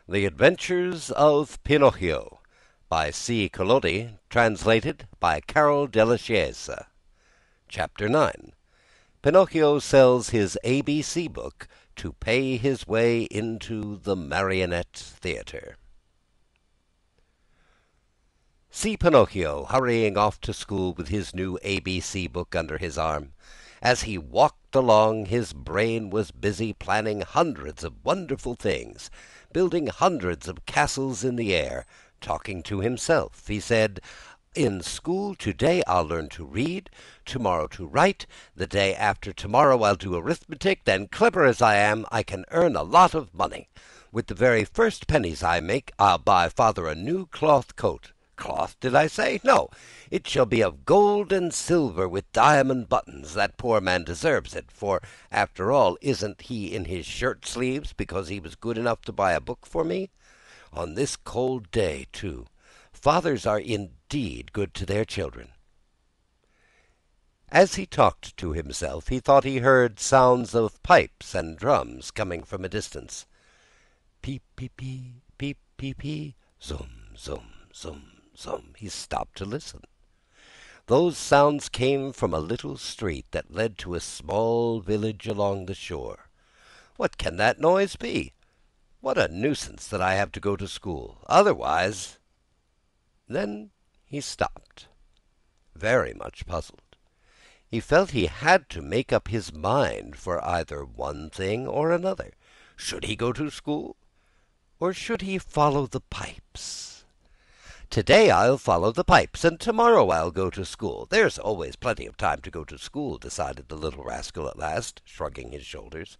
The Adventures of Pinocchio by C. Collodi, translated by Carol Delachiesa. Chapter 9. Pinocchio sells his ABC book to pay his way into the marionette theater. See Pinocchio hurrying off to school with his new ABC book under his arm. As he walked along, his brain was busy planning hundreds of wonderful things, building hundreds of castles in the air. Talking to himself, he said, "In school today I'll learn to read, tomorrow to write, the day after tomorrow I'll do arithmetic, then clever as I am, I can earn a lot of money. With the very first pennies I make, I'll buy father a new cloth coat. Cloth, did I say? No, it shall be of gold and silver with diamond buttons. That poor man deserves it, for, after all, isn't he in his shirt sleeves because he was good enough to buy a book for me? On this cold day, too. Fathers are indeed good to their children." As he talked to himself, he thought he heard sounds of pipes and drums coming from a distance. Peep, peep, peep, peep, peep, peep, zum, zum, zum. He stopped to listen. Those sounds came from a little street that led to a small village along the shore. What can that noise be? What a nuisance that I have to go to school. Otherwise... Then he stopped, very much puzzled. He felt he had to make up his mind for either one thing or another. Should he go to school, or should he follow the pipes? "Today I'll follow the pipes, and tomorrow I'll go to school. There's always plenty of time to go to school," decided the little rascal at last, shrugging his shoulders.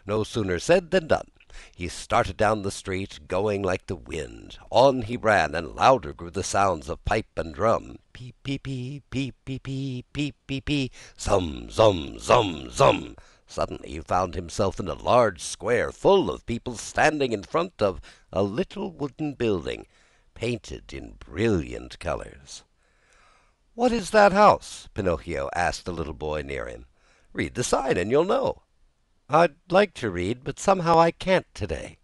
No sooner said than done. He started down the street, going like the wind. On he ran, and louder grew the sounds of pipe and drum. Peep, peep, peep, peep, peep, peep, peep, peep, peep, zum, zum, zum, zum. Suddenly he found himself in a large square full of people standing in front of a little wooden building, painted in brilliant colors. "What is that house?" Pinocchio asked a little boy near him. "Read the sign and you'll know." "I'd like to read, but somehow I can't today."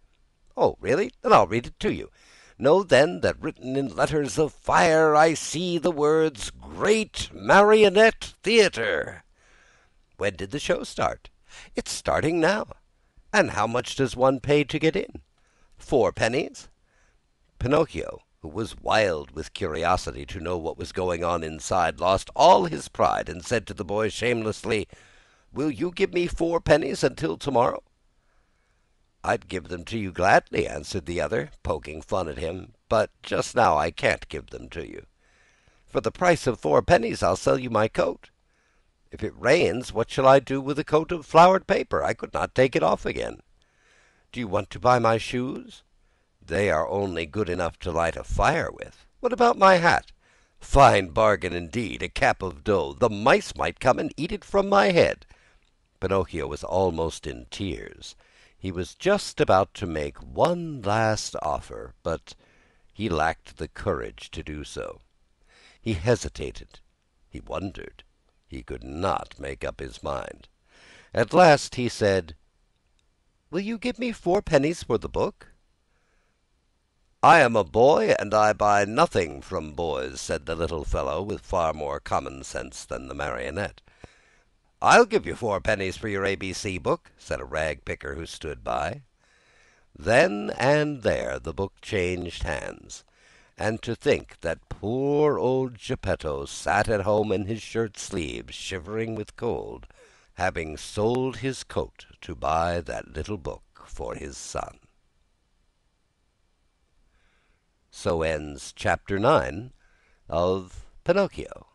"Oh, really? Then I'll read it to you. Know then that written in letters of fire I see the words Great Marionette Theater." "When did the show start?" "It's starting now." "And how much does one pay to get in?" "4 pennies." Pinocchio, who was wild with curiosity to know what was going on inside, lost all his pride and said to the boy shamelessly, "Will you give me 4 pennies until tomorrow?" "I'd give them to you gladly," answered the other, poking fun at him, "but just now I can't give them to you." "For the price of 4 pennies I'll sell you my coat." "If it rains, what shall I do with a coat of flowered paper? I could not take it off again." "Do you want to buy my shoes?" "They are only good enough to light a fire with." "What about my hat?" "Fine bargain indeed, a cap of dough. The mice might come and eat it from my head." Pinocchio was almost in tears. He was just about to make one last offer, but he lacked the courage to do so. He hesitated. He wondered. He could not make up his mind. At last he said, "Will you give me 4 pennies for the book?" "I am a boy, and I buy nothing from boys," said the little fellow, with far more common sense than the marionette. "I'll give you 4 pennies for your ABC book," said a rag picker who stood by. Then and there the book changed hands. And to think that poor old Geppetto sat at home in his shirt sleeves, shivering with cold, having sold his coat to buy that little book for his son. So ends Chapter 9 of Pinocchio.